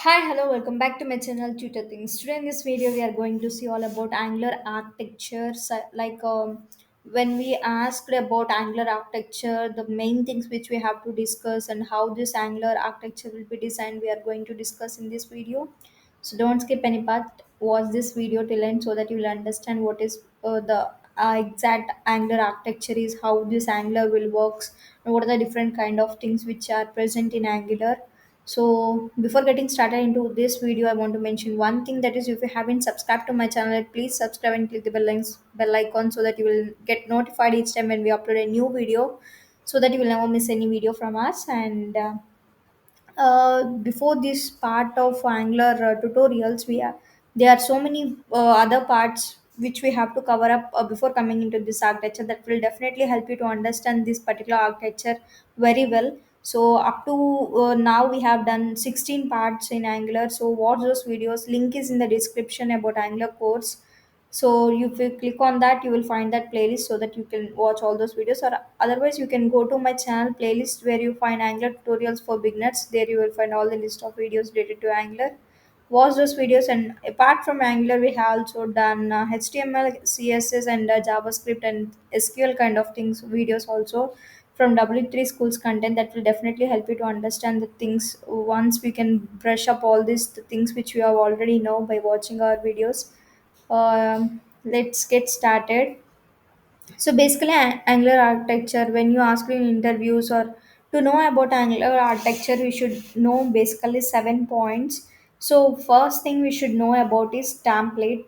Hi, hello, welcome back to my channel Tutor Things. Today in this video, we are going to see all about Angular architecture. When we asked about Angular architecture, the main things which we have to discuss and how this Angular architecture will be designed, we are going to discuss in this video. So don't skip any part. Watch this video till end so that you will understand what is the exact Angular architecture is, how this Angular will works, and what are the different kind of things which are present in Angular. So before getting started into this video, I want to mention one thing, that is, if you haven't subscribed to my channel, please subscribe and click the bell icon so that you will get notified each time when we upload a new video, so that you will never miss any video from us. And before this part of Angular tutorials, there are so many other parts which we have to cover up before coming into this architecture, that will definitely help you to understand this particular architecture very well. So up to now we have done 16 parts in Angular. So watch those videos. Link is in the description about Angular course. So if you click on that, you will find that playlist so that you can watch all those videos. Or otherwise, you can go to my channel playlist where you find Angular tutorials for beginners. There you will find all the list of videos related to Angular. Watch those videos. And apart from Angular, we have also done HTML, CSS, and JavaScript and SQL kind of things videos also from W3 schools content, that will definitely help you to understand the things. Once we can brush up all these the things which you have already know by watching our videos. Let's get started. So basically, Angular architecture, when you ask in interviews or to know about Angular architecture, we should know basically 7 points. So first thing we should know about is template.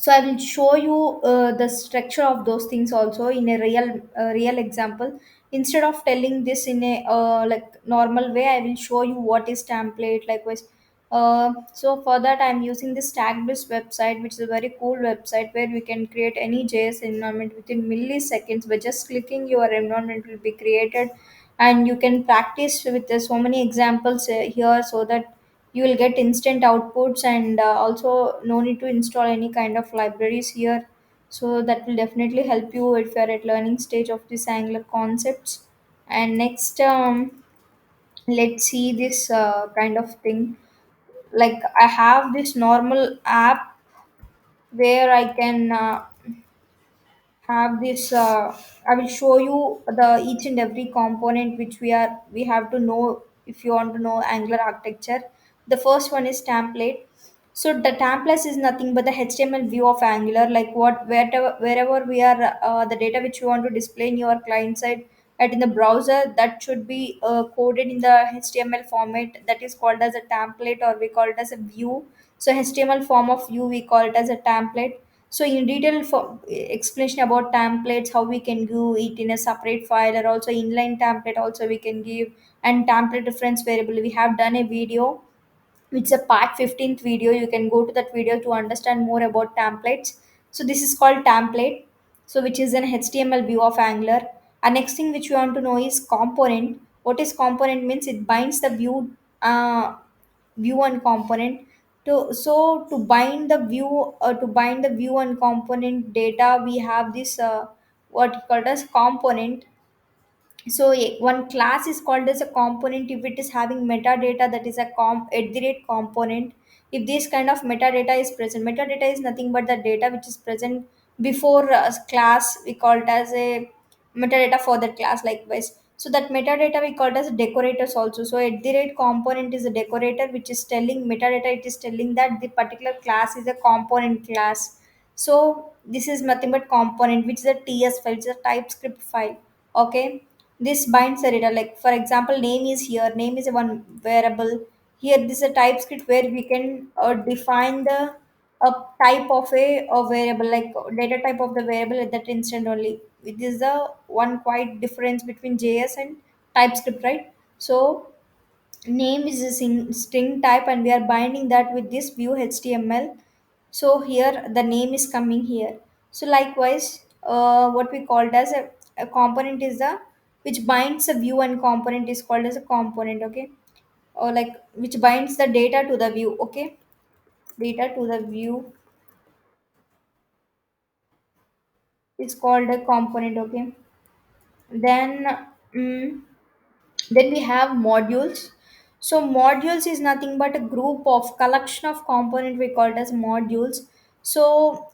So I will show you the structure of those things also in a real example. Instead of telling this in a like normal way, I will show you what is template. Likewise, so for that I'm using this tagbase website, which is a very cool website where we can create any JS environment within milliseconds. By just clicking, your environment will be created, and you can practice with so many examples here, so that you will get instant outputs. And also no need to install any kind of libraries here. So that will definitely help you if you're at learning stage of this Angular concepts. And next, let's see this kind of thing. Like, I have this normal app where I can have this I will show you the each and every component which we have to know if you want to know Angular architecture. The first one is template. So the template is nothing but the HTML view of Angular, like what wherever we are the data which you want to display in your client side and in the browser, that should be coded in the HTML format, that is called as a template, or we call it as a view. So HTML form of view, we call it as a template. So in detail for explanation about templates, how we can do it in a separate file, or also inline template also we can give, and template reference variable. We have done a video. It's a part 15th video. You can go to that video to understand more about templates. So this is called template. So which is an HTML view of Angular. And next thing which we want to know is component. What is component means? It binds the view and component. To bind the view and component data, we have this what called as component. So one class is called as a component if it is having metadata, that is a at the rate component. If this kind of metadata is present, metadata is nothing but the data which is present before a class, we call it as a metadata for that class. Likewise, so that metadata we call it as decorators also. So at the rate component is a decorator which is telling metadata, it is telling that the particular class is a component class. So this is nothing but component, which is a TS file, which is a TypeScript file. Okay, this binds the data. Like for example, name is here. Name is a one variable. Here, this is a TypeScript where we can define the type of a variable, like data type of the variable at that instant only. This is the one quite difference between JS and TypeScript, right? So name is a string type, and we are binding that with this view HTML. So here the name is coming here. So likewise, what we called as a component is the which binds a view, and component is called as a component. Okay, or like which binds the data to the view. Okay, data to the view is called a component. Okay, then mm, then we have modules. So modules is nothing but a group of collection of component we call it as modules. So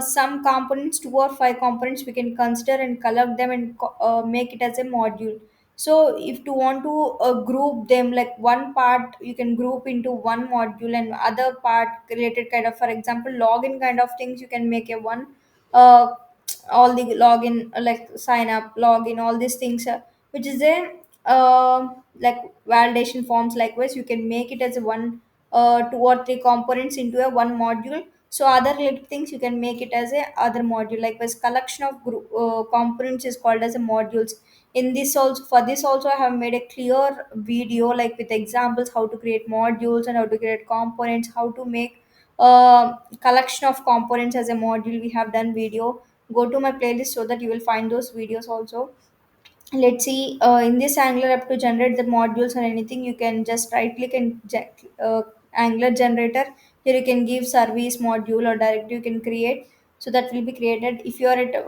some components, two or five components, we can consider and collect them and make it as a module. So if you want to group them, like one part you can group into one module and other part related kind of, for example, login kind of things, you can make a one uh, all the login like sign up login all these things, which is a like validation forms. Likewise, you can make it as a one two or three components into a one module. So other related things you can make it as a other module. Likewise, collection of components is called as a modules. In this also, for this also, I have made a clear video like with examples how to create modules and how to create components, how to make collection of components as a module. We have done video. Go to my playlist so that you will find those videos also. Let's see, in this Angular app, to generate the modules or anything, you can just right click and Angular generator. Here you can give service module or directory you can create, so that will be created. If you are at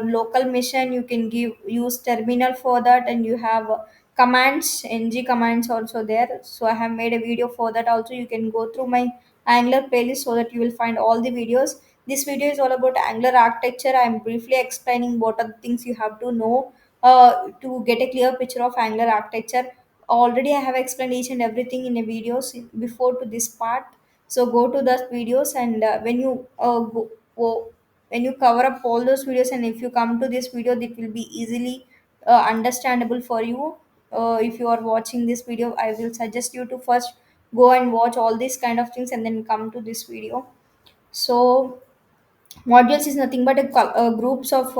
local mission, you can give use terminal for that, and you have commands, ng commands also there. So I have made a video for that also. You can go through my Angular playlist so that you will find all the videos. This video is all about Angular architecture. I am briefly explaining what are the things you have to know to get a clear picture of Angular architecture. Already, I have explained each and everything in a videos before to this part. So go to those videos, and when you when you cover up all those videos, and if you come to this video, it will be easily understandable for you. If you are watching this video, I will suggest you to first go and watch all these kind of things and then come to this video. So modules is nothing but groups of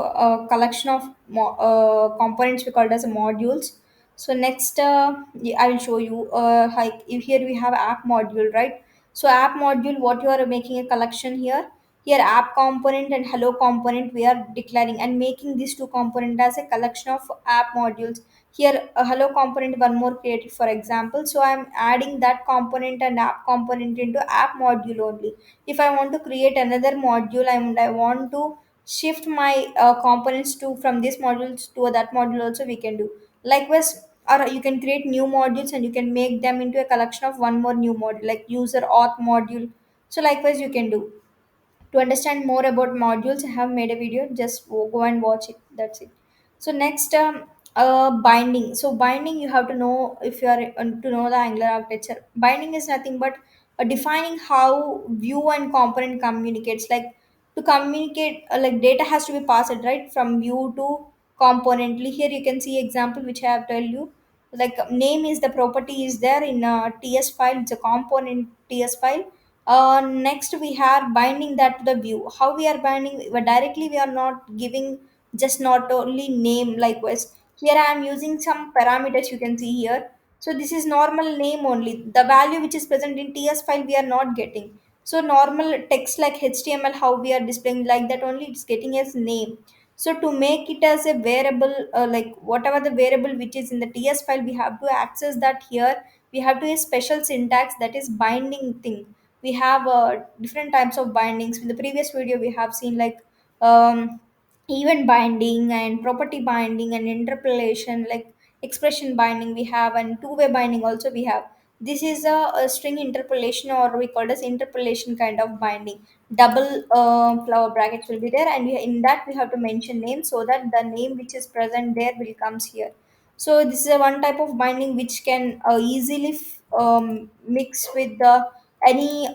collection of components we called as modules. So next, I will show you. Like here we have app module, right? So app module, what you are making a collection here. Here app component and hello component we are declaring and making these two component as a collection of app modules. Here a hello component one more created for example. So I am adding that component and app component into app module only. If I want to create another module and I want to shift my components to from this module to that module also, we can do. Likewise, or you can create new modules and you can make them into a collection of one more new module like user auth module. So likewise you can do. To understand more about modules, I have made a video. Just go and watch it. That's it. So next, binding. So binding, you have to know if you are to know the Angular architecture. Binding is nothing but defining how view and component communicates. Like to communicate, like data has to be passed right from view to componently. Here you can see example which I have told you. Like name is the property is there in a TS file. It's a component TS file. Next, we are binding that to the view. How we are binding? Directly, we are not giving just not only name. Likewise, here I am using some parameters you can see here. So this is normal name only. The value which is present in TS file we are not getting. So normal text like HTML, how we are displaying like that only, it's getting as name. So to make it as a variable, like whatever the variable which is in the TS file, we have to access that here. We have to use special syntax, that is binding thing. We have different types of bindings. In the previous video we have seen like um, event binding and property binding and interpolation, like expression binding we have, and two-way binding also we have. This is a string interpolation, or we call it as interpolation kind of binding. Double flower brackets will be there, and in that we have to mention name so that the name which is present there will comes here. So this is a one type of binding which can easily mix with the any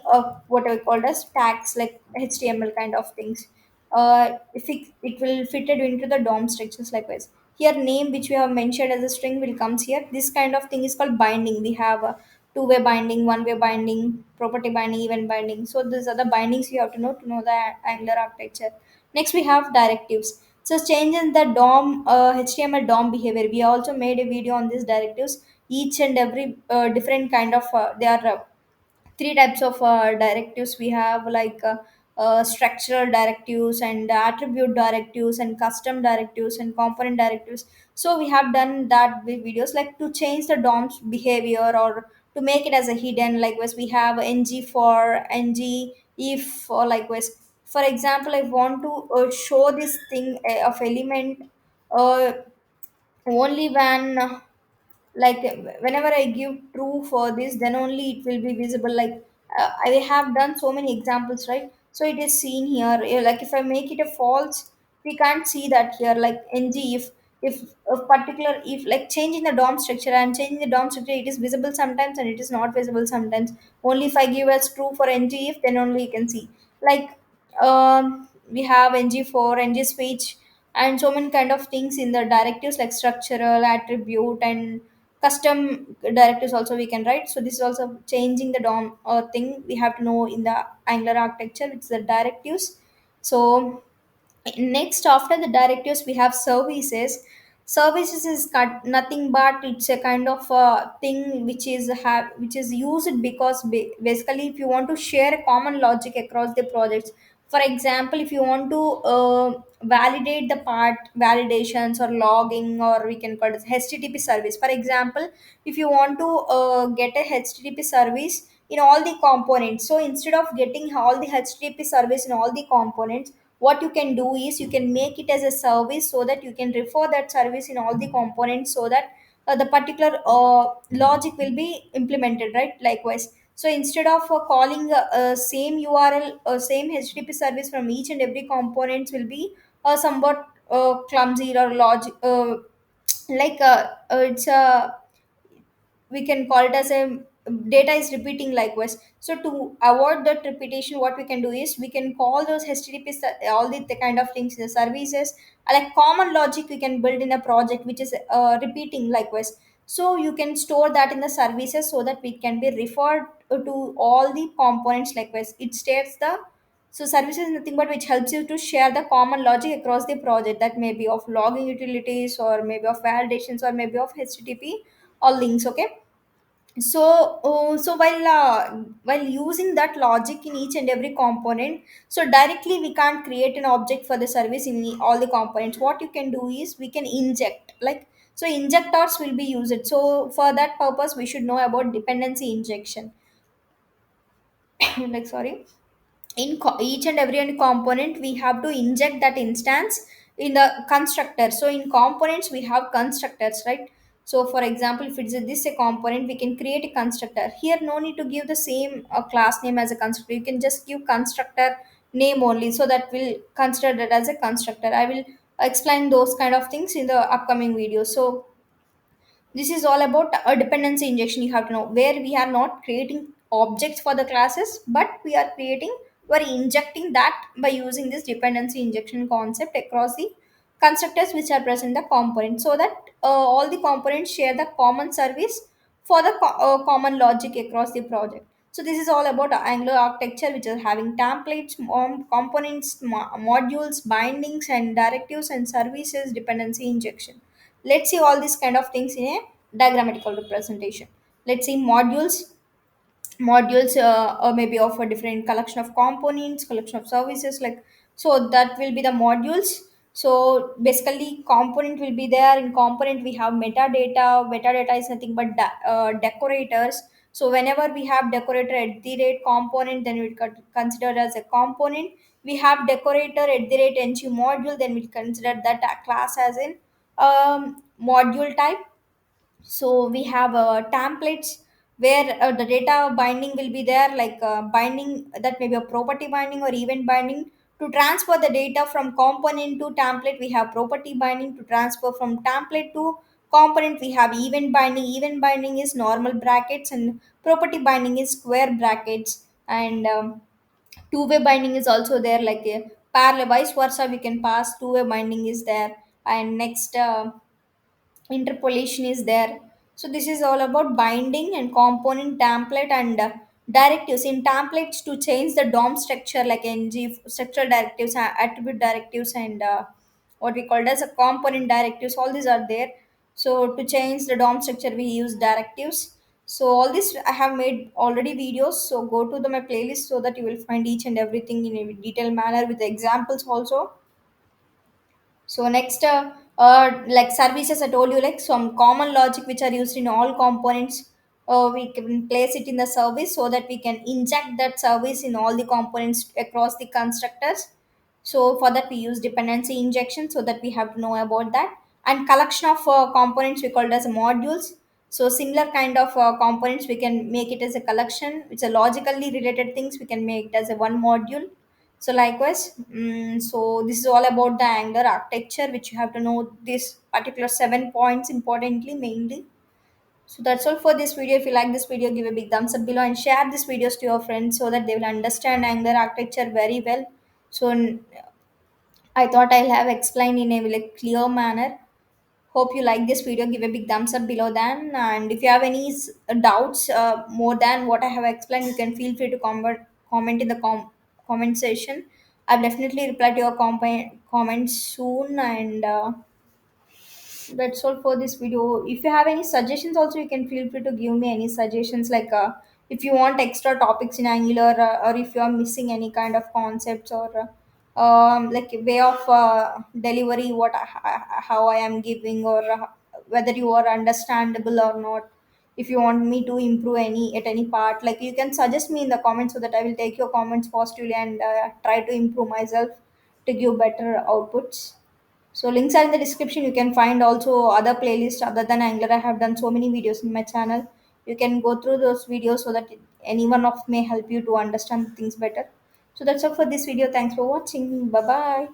what I called as tags like HTML kind of things. If it will fitted into the DOM structures likewise. Here name which we have mentioned as a string will comes here. This kind of thing is called binding. We have a two-way binding, one-way binding, property binding, event binding. So these are the bindings you have to know the Angular architecture. Next we have directives. So changes the DOM HTML DOM behavior. We also made a video on these directives. Each and every different kind of they are three types of directives we have, like structural directives and attribute directives and custom directives and component directives. So we have done that with videos like to change the DOM's behavior or to make it as a hidden. Likewise we have ng for ng if, or likewise, for example, I want to show this thing of element uh, only when like whenever I give true for this, then only it will be visible. Like I have done so many examples, right? So it is seen here. Like if I make it a false, we can't see that here. Like ng, if a particular, if like changing the dom structure and changing the dom structure, it is visible sometimes and it is not visible sometimes. Only if I give as true for ng if, then only you can see. Like we have ng4, ng speech, and so many kind of things in the directives, like structural attribute and custom directives also we can write. So this is also changing the dom thing we have to know in the Angular architecture, which is the directives. So next, after the directives, we have services. Services is nothing but it's a kind of thing which is which is used because basically if you want to share a common logic across the projects. For example, if you want to validate the part validations or logging, or we can call it HTTP service. For example, if you want to get a HTTP service in all the components, so instead of getting all the HTTP service in all the components, what you can do is you can make it as a service so that you can refer that service in all the components, so that the particular logic will be implemented, right? Likewise, so instead of calling same URL, same HTTP service from each and every components will be somewhat clumsy or logic, it's a, we can call it as a data is repeating. Likewise, so to avoid that repetition, what we can do is we can call those HTTP all the kind of things in the services, like common logic we can build in a project which is repeating. Likewise, so you can store that in the services so that we can be referred to all the components. Likewise, it states the, so services is nothing but which helps you to share the common logic across the project, that may be of logging utilities or maybe of validations or maybe of HTTP or links. Okay, so so while using that logic in each and every component, so directly we can't create an object for the service in all the components. What you can do is we can inject, like, so injectors will be used. So for that purpose we should know about dependency injection. Like, sorry, in each and every component we have to inject that instance in the constructor. So in components we have constructors, right? So for example, if it's this a component, we can create a constructor here. No need to give the same class name as a constructor. You can just give constructor name only, so that will consider that as a constructor. I will explain those kind of things in the upcoming video. So this is all about a dependency injection. You have to know where we are not creating objects for the classes, but we're injecting that by using this dependency injection concept across the constructors which are present in the component, so that all the components share the common service for the common logic across the project. So this is all about Angular architecture, which is having templates, components, modules, bindings, and directives, and services, dependency injection. Let's see all these kind of things in a diagrammatical representation. Let's see modules, or maybe of a different collection of components, collection of services, like, so that will be the modules. So basically component will be there. In component we have metadata is nothing but decorators. So whenever we have decorator at the rate component, then we consider as a component. We have decorator at the rate ng module, then we consider that a class as in module type. So we have templates where the data binding will be there, like binding that may be a property binding or event binding. To transfer the data from component to template, we have property binding. To transfer from template to component, we have event binding is normal brackets, and property binding is square brackets. And two-way binding is also there, like a parallel vice versa we can pass, two-way binding is there. And next, interpolation is there. So this is all about binding and component template and directives. In templates, to change the dom structure, like ng structural directives, attribute directives, and what we call as a component directives, all these are there. So to change the dom structure we use directives. So all this I have made already videos, so go to my playlist so that you will find each and everything in a detailed manner with the examples also. So next, like services, I told you, like some common logic which are used in all components. We can place it in the service so that we can inject that service in all the components across the constructors. So for that we use dependency injection, so that we have to know about that. And collection of components we called as modules. So similar kind of components we can make it as a collection. It's a logically related things we can make it as a one module. So likewise, so this is all about the Angular architecture, which you have to know this particular 7 points importantly mainly. So that's all for this video. If you like this video, give a big thumbs up below and share these videos to your friends so that they will understand Angular architecture very well. So I thought I'll have explained in a like clear manner. Hope you like this video. Give a big thumbs up below then. And if you have any doubts more than what I have explained, you can feel free to comment in the comment section. I'll definitely reply to your comments soon. And that's all for this video. If you have any suggestions also, you can feel free to give me any suggestions, like if you want extra topics in Angular, or if you are missing any kind of concepts, or like a way of delivery, how I am giving, or whether you are understandable or not. If you want me to improve any at any part, like you can suggest me in the comments so that I will take your comments positively and try to improve myself to give better outputs. So links are in the description. You can find also other playlists other than Angular. I have done so many videos in my channel. You can go through those videos so that any one of may help you to understand things better. So that's all for this video. Thanks for watching. Bye bye.